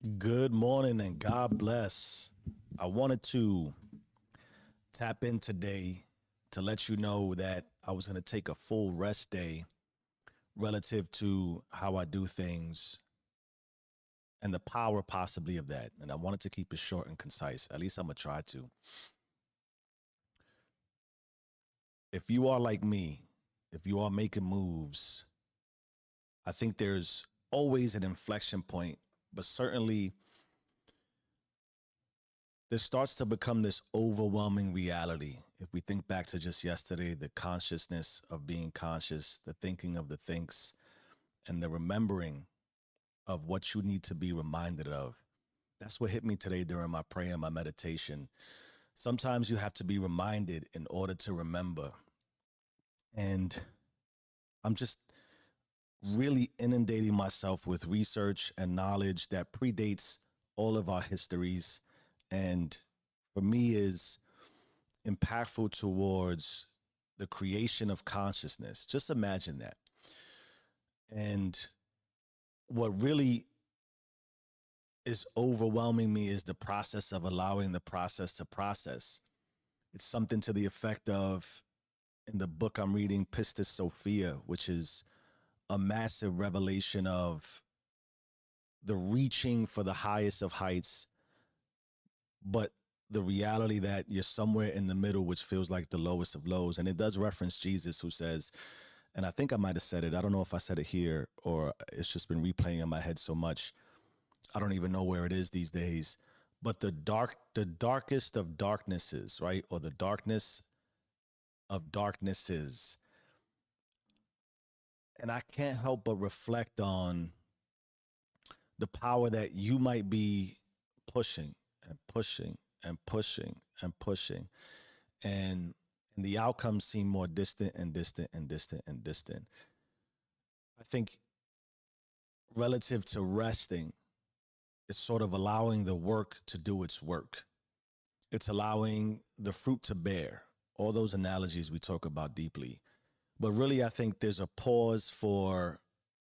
Good morning and God bless. I wanted to tap in today to let you know that I was going to take a full rest day relative to how I do things and the power possibly of that. And I wanted to keep it short and concise. At least I'm going to try to. If you are like me, if you are making moves, I think there's always an inflection point, but certainly there starts to become this overwhelming reality. If we think back to just yesterday, the consciousness of being conscious, the thinking of the thinks, and the remembering of what you need to be reminded of. That's what hit me today during my prayer and my meditation. Sometimes you have to be reminded in order to remember. And I'm just really inundating myself with research and knowledge that predates all of our histories. And for me, is impactful towards the creation of consciousness. Just imagine that. And what really is overwhelming me is the process of allowing the process to process. It's something to the effect of, in the book I'm reading, Pistis Sophia, which is a massive revelation of the reaching for the highest of heights, but the reality that you're somewhere in the middle, which feels like the lowest of lows. And it does reference Jesus, who says, and I think I might have said it, I don't know if I said it here or it's just been replaying in my head so much, I don't even know where it is these days. But the darkest of darknesses, right? Or the darkness of darknesses. And I can't help but reflect on the power that you might be pushing and pushing and pushing and pushing. And the outcomes seem more distant and distant and distant and distant. I think relative to resting, it's sort of allowing the work to do its work. It's allowing the fruit to bear. All those analogies we talk about deeply. But really, I think there's a pause for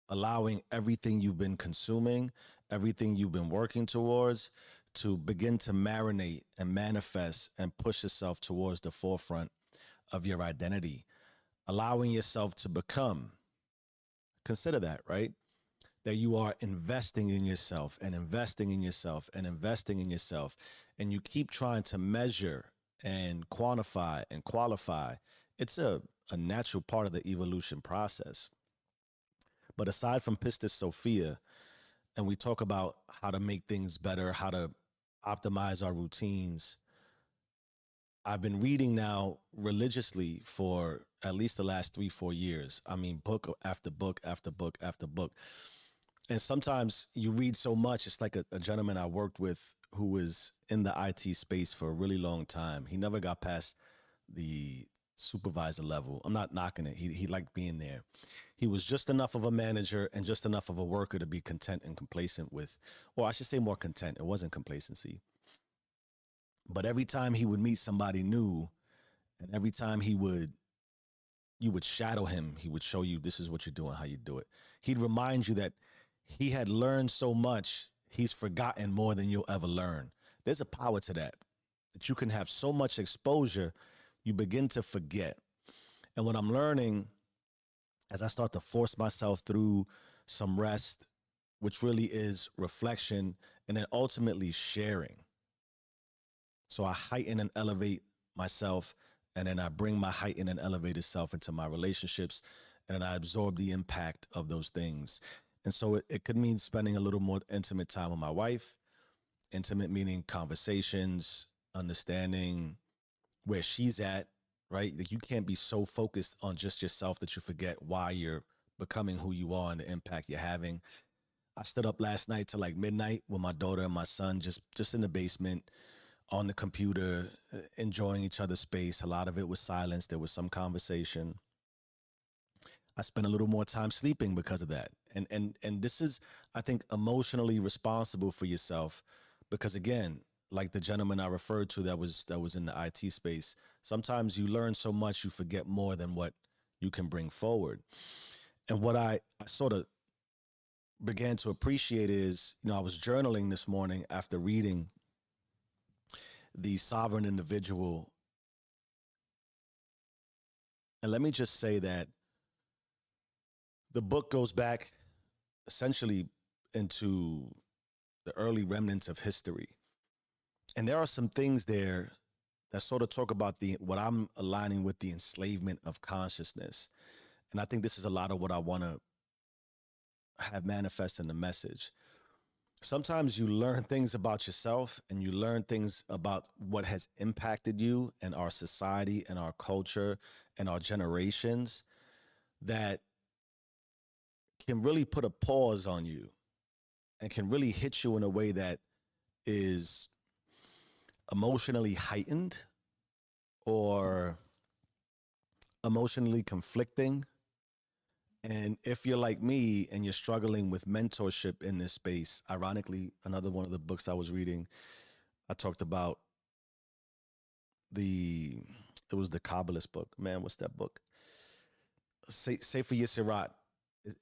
allowing everything you've been consuming, everything you've been working towards, to begin to marinate and manifest and push yourself towards the forefront of your identity, allowing yourself to become. Consider that, right? That you are investing in yourself and investing in yourself and investing in yourself. And you keep trying to measure and quantify and qualify. It's a natural part of the evolution process. But aside from Pistis Sophia, and we talk about how to make things better, how to optimize our routines, I've been reading now religiously for at least the last 3, 4 years. I mean, book after book after book after book. And sometimes you read so much. It's like a gentleman I worked with who was in the IT space for a really long time. He never got past the supervisor level. I'm not knocking it. He liked being there. He was just enough of a manager and just enough of a worker to be content and complacent with, or I should say more content. It wasn't complacency. But every time he would meet somebody new, and every time you would shadow him, he would show you, this is what you're doing, how you do it. He'd remind you that he had learned so much, he's forgotten more than you'll ever learn. There's a power to that, that you can have so much exposure, you begin to forget. And what I'm learning as I start to force myself through some rest, which really is reflection, and then ultimately sharing. So I heighten and elevate myself, and then I bring my heightened and elevated self into my relationships, and then I absorb the impact of those things. And so it could mean spending a little more intimate time with my wife, intimate meaning conversations, understanding where she's at, right? Like, you can't be so focused on just yourself that you forget why you're becoming who you are and the impact you're having. I stood up last night till like midnight with my daughter and my son, just in the basement on the computer, enjoying each other's space. A lot of it was silence. There was some conversation. I spent a little more time sleeping because of that. And this is, I think, emotionally responsible for yourself, because again, like the gentleman I referred to that was in the IT space, sometimes you learn so much you forget more than what you can bring forward. And what I sort of began to appreciate is, I was journaling this morning after reading The Sovereign Individual. And let me just say that the book goes back essentially into the early remnants of history. And there are some things there that sort of talk about what I'm aligning with the enslavement of consciousness. And I think this is a lot of what I want to have manifest in the message. Sometimes you learn things about yourself and you learn things about what has impacted you and our society and our culture and our generations that can really put a pause on you and can really hit you in a way that is emotionally heightened or emotionally conflicting. And if you're like me and you're struggling with mentorship in this space, ironically, another one of the books I was reading, I talked about it was the Kabbalist book. Man, what's that book? Sefer Yisirat.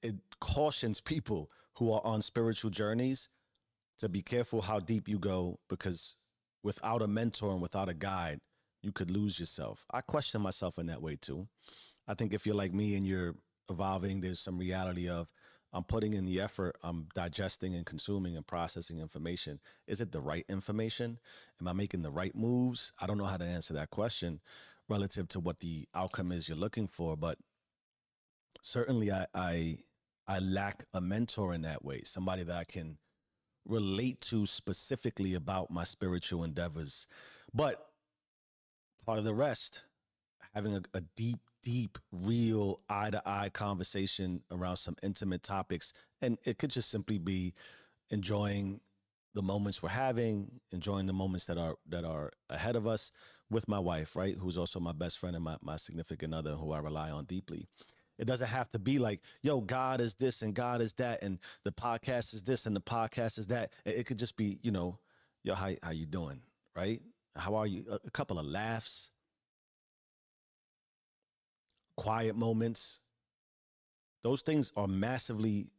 It cautions people who are on spiritual journeys to be careful how deep you go, because without a mentor and without a guide, you could lose yourself. I question myself in that way too. I think if you're like me and you're evolving, there's some reality of I'm putting in the effort, I'm digesting and consuming and processing information. Is it the right information? Am I making the right moves? I don't know how to answer that question relative to what the outcome is you're looking for, but certainly I lack a mentor in that way, somebody that I can relate to specifically about my spiritual endeavors. But part of the rest, having a deep, real eye to eye conversation around some intimate topics. And it could just simply be enjoying the moments we're having, enjoying the moments that are ahead of us with my wife, right? Who's also my best friend and my significant other, who I rely on deeply. It doesn't have to be like, yo, God is this and God is that, and the podcast is this and the podcast is that. It could just be, yo, how you doing, right? How are you? A couple of laughs, quiet moments. Those things are massively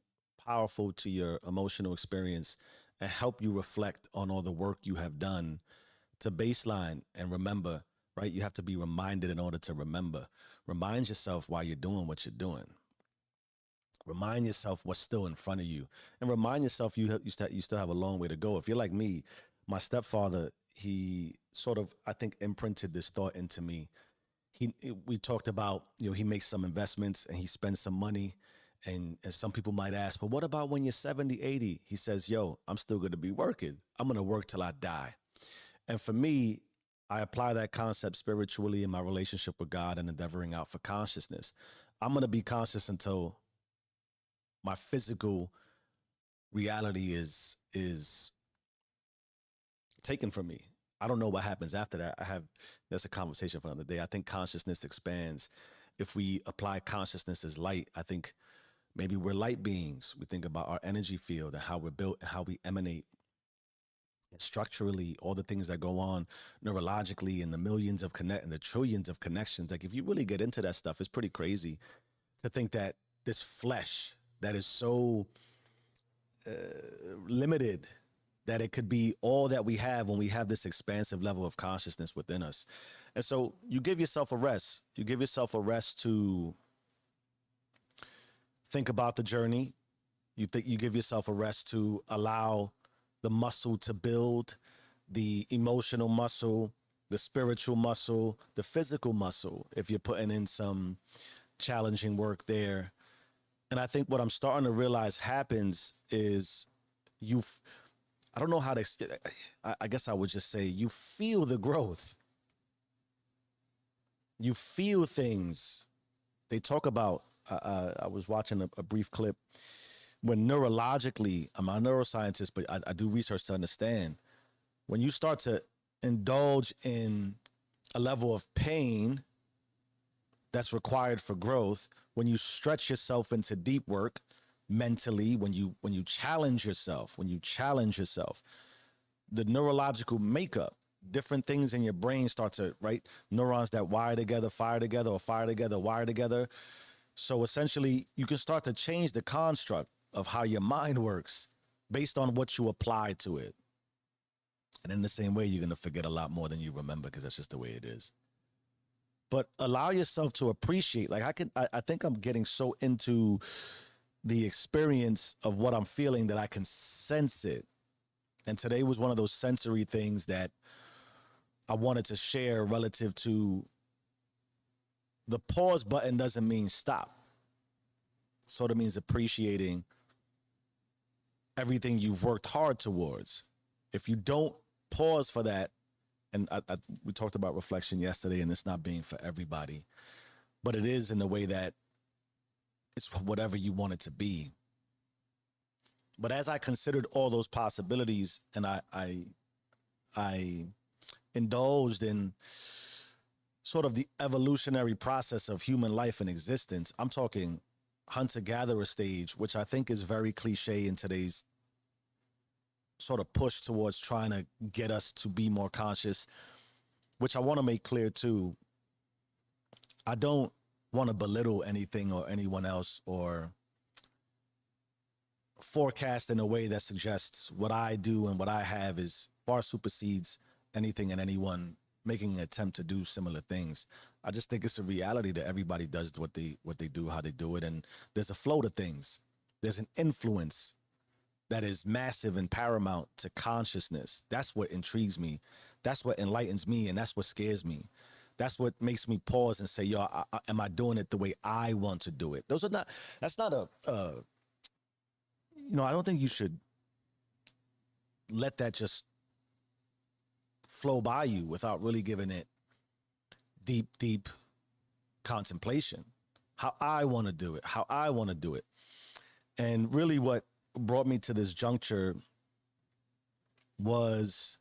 powerful to your emotional experience and help you reflect on all the work you have done to baseline and remember, right? You have to be reminded in order to remember. Remind yourself why you're doing what you're doing. Remind yourself what's still in front of you, and remind yourself you still have a long way to go. If you're like me, my stepfather, he sort of, I think, imprinted this thought into me. We talked about, he makes some investments and he spends some money. And some people might ask, but what about when you're 70, 80? He says, yo, I'm still going to be working. I'm going to work till I die. And for me, I apply that concept spiritually in my relationship with God and endeavoring out for consciousness. I'm going to be conscious until my physical reality is taken from me. I don't know what happens after that. That's a conversation for another day. I think consciousness expands. If we apply consciousness as light, I think maybe we're light beings. We think about our energy field and how we're built and how we emanate, and structurally, all the things that go on neurologically, and the millions of and the trillions of connections. Like, if you really get into that stuff, it's pretty crazy to think that this flesh that is so limited, that it could be all that we have when we have this expansive level of consciousness within us. And so you give yourself a rest. You give yourself a rest to think about the journey. You give yourself a rest to allow the muscle to build, the emotional muscle, the spiritual muscle, the physical muscle, if you're putting in some challenging work there. And I think what I'm starting to realize happens is I don't know how to, I guess I would just say, you feel the growth. You feel things. They talk about, I was watching a brief clip when neurologically, I'm not a neuroscientist, but I do research to understand, when you start to indulge in a level of pain that's required for growth, when you stretch yourself into deep work mentally, when you challenge yourself, the neurological makeup, different things in your brain start to, right? Neurons that wire together, fire together, or fire together, wire together. So essentially, you can start to change the construct of how your mind works based on what you apply to it. And in the same way, you're going to forget a lot more than you remember because that's just the way it is. But allow yourself to appreciate. Like I think I'm getting so into the experience of what I'm feeling that I can sense it. And today was one of those sensory things that I wanted to share relative to the pause button doesn't mean stop. Sort of means appreciating everything you've worked hard towards. If you don't pause for that, and we talked about reflection yesterday, and it's not being for everybody, but it is in the way that it's whatever you want it to be. But as I considered all those possibilities, and I indulged in sort of the evolutionary process of human life and existence, I'm talking hunter-gatherer stage, which I think is very cliche in today's sort of push towards trying to get us to be more conscious, which I want to make clear too. I don't want to belittle anything or anyone else or forecast in a way that suggests what I do and what I have is far supersedes anything and anyone making an attempt to do similar things. I just think it's a reality that everybody does what they do, how they do it, and there's a flow to things. There's an influence that is massive and paramount to consciousness. That's what intrigues me. That's what enlightens me, and that's what scares me. That's what makes me pause and say, yo, am I doing it the way I want to do it? That's not I don't think you should let that just flow by you without really giving it deep contemplation. How I want to do it, how I want to do it. And really what brought me to this juncture was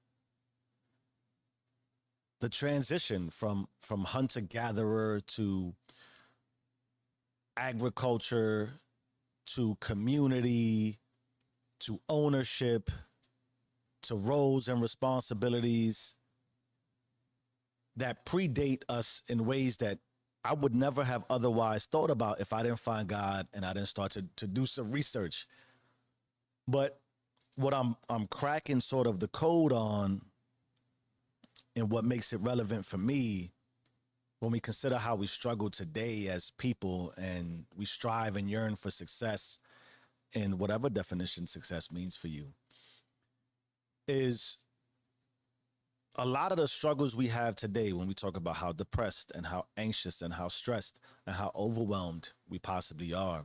the transition from hunter-gatherer to agriculture to community to ownership to roles and responsibilities that predate us in ways that I would never have otherwise thought about if I didn't find God and I didn't start to do some research. But what I'm cracking sort of the code on and what makes it relevant for me when we consider how we struggle today as people and we strive and yearn for success in whatever definition success means for you is a lot of the struggles we have today when we talk about how depressed and how anxious and how stressed and how overwhelmed we possibly are.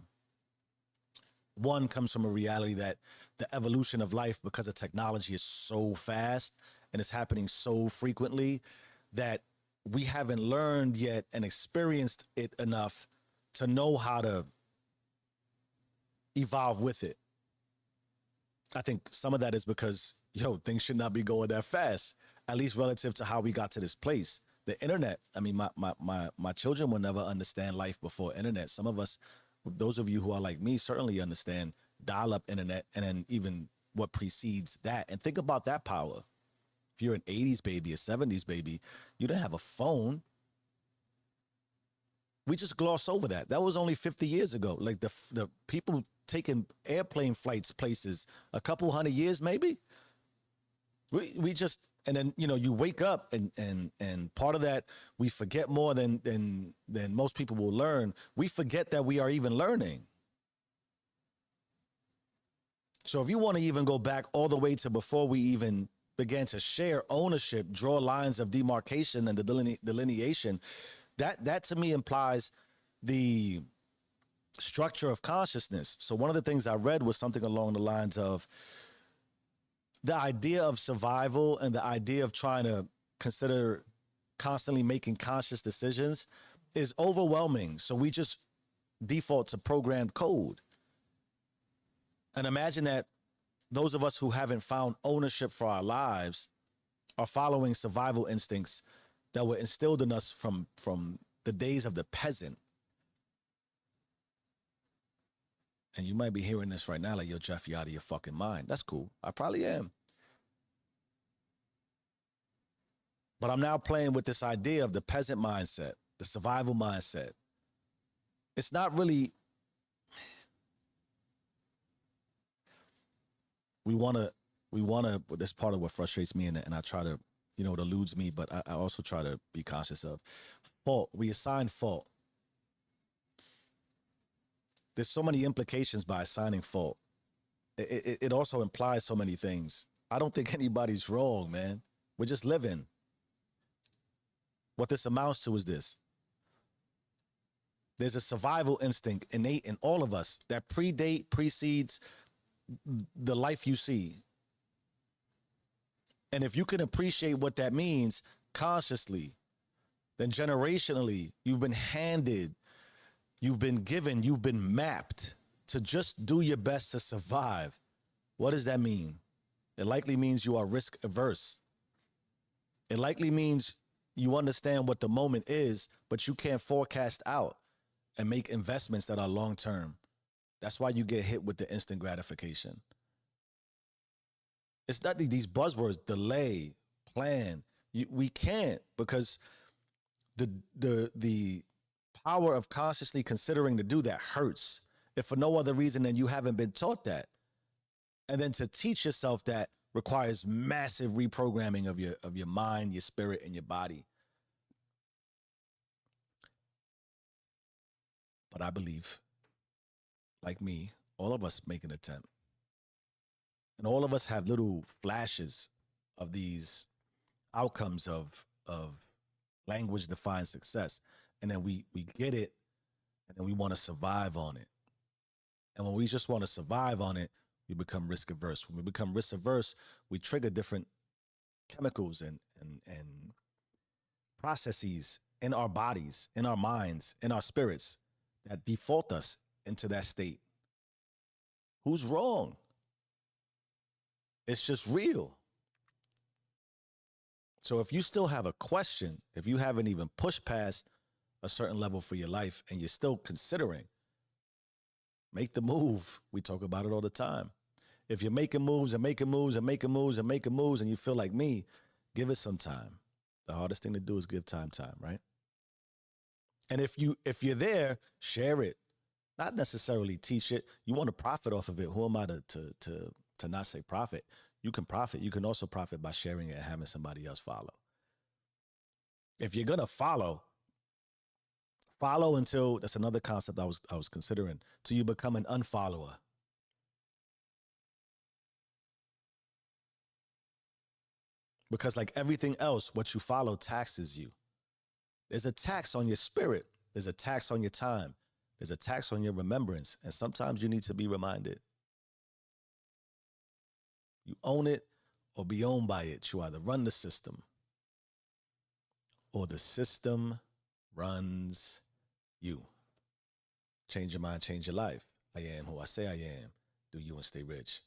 One comes from a reality that the evolution of life, because of technology, is so fast and it's happening so frequently that we haven't learned yet and experienced it enough to know how to evolve with it. I think some of that is because, things should not be going that fast, at least relative to how we got to this place. The internet, I mean, my children will never understand life before internet. Some of us, those of you who are like me, certainly understand dial-up internet and then even what precedes that. And think about that power. If you're an 80s baby, a 70s baby, you didn't have a phone. We just gloss over that. That was only 50 years ago. Like the people taking airplane flights places a couple hundred years maybe. We just, and then, you wake up and part of that, we forget more than most people will learn. We forget that we are even learning. So if you want to even go back all the way to before we even began to share ownership, draw lines of demarcation and the delineation, that to me implies the structure of consciousness. So one of the things I read was something along the lines of the idea of survival and the idea of trying to consider constantly making conscious decisions is overwhelming. So we just default to programmed code. And imagine that those of us who haven't found ownership for our lives are following survival instincts that were instilled in us from the days of the peasant. And you might be hearing this right now like, yo, Jeff, you're out of your fucking mind. That's cool. I probably am. But I'm now playing with this idea of the peasant mindset, the survival mindset. It's not really we want to, we want to, that's part of what frustrates me, and I try to, it eludes me, but I also try to be conscious of fault. We assign fault. There's so many implications by assigning fault. It also implies so many things. I don't think anybody's wrong, man. We're just living. What this amounts to is this: there's a survival instinct innate in all of us that precedes the life you see. And if you can appreciate what that means consciously, then generationally, you've been handed, you've been given, you've been mapped to just do your best to survive. What does that mean? It likely means you are risk averse. It likely means you understand what the moment is, but you can't forecast out and make investments that are long term. That's why you get hit with the instant gratification. It's not these buzzwords: delay, plan. We can't, because the power of consciously considering to do that hurts, if for no other reason than you haven't been taught that. And then to teach yourself that requires massive reprogramming of your mind, your spirit, and your body. But I believe, like me, all of us make an attempt. And all of us have little flashes of these outcomes of language defined success. And then we get it, and then we want to survive on it. And when we just want to survive on it, we become risk averse. When we become risk averse, we trigger different chemicals and processes in our bodies, in our minds, in our spirits that default us into that state. Who's wrong? It's just real. So if you still have a question, if you haven't even pushed past a certain level for your life and you're still considering, make the move. We talk about it all the time. If you're making moves and making moves and making moves and making moves and you feel like me, give it some time. The hardest thing to do is give time, right? And if you're there, share it. Not necessarily teach it. You want to profit off of it. Who am I to not say profit? You can profit. You can also profit by sharing it and having somebody else follow. If you're gonna follow until, that's another concept I was considering, till you become an unfollower. Because like everything else, what you follow taxes you. There's a tax on your spirit. There's a tax on your time. There's a tax on your remembrance. And sometimes you need to be reminded. You own it or be owned by it. You either run the system or the system runs you. Change your mind, change your life. I am who I say I am. Do you and stay rich.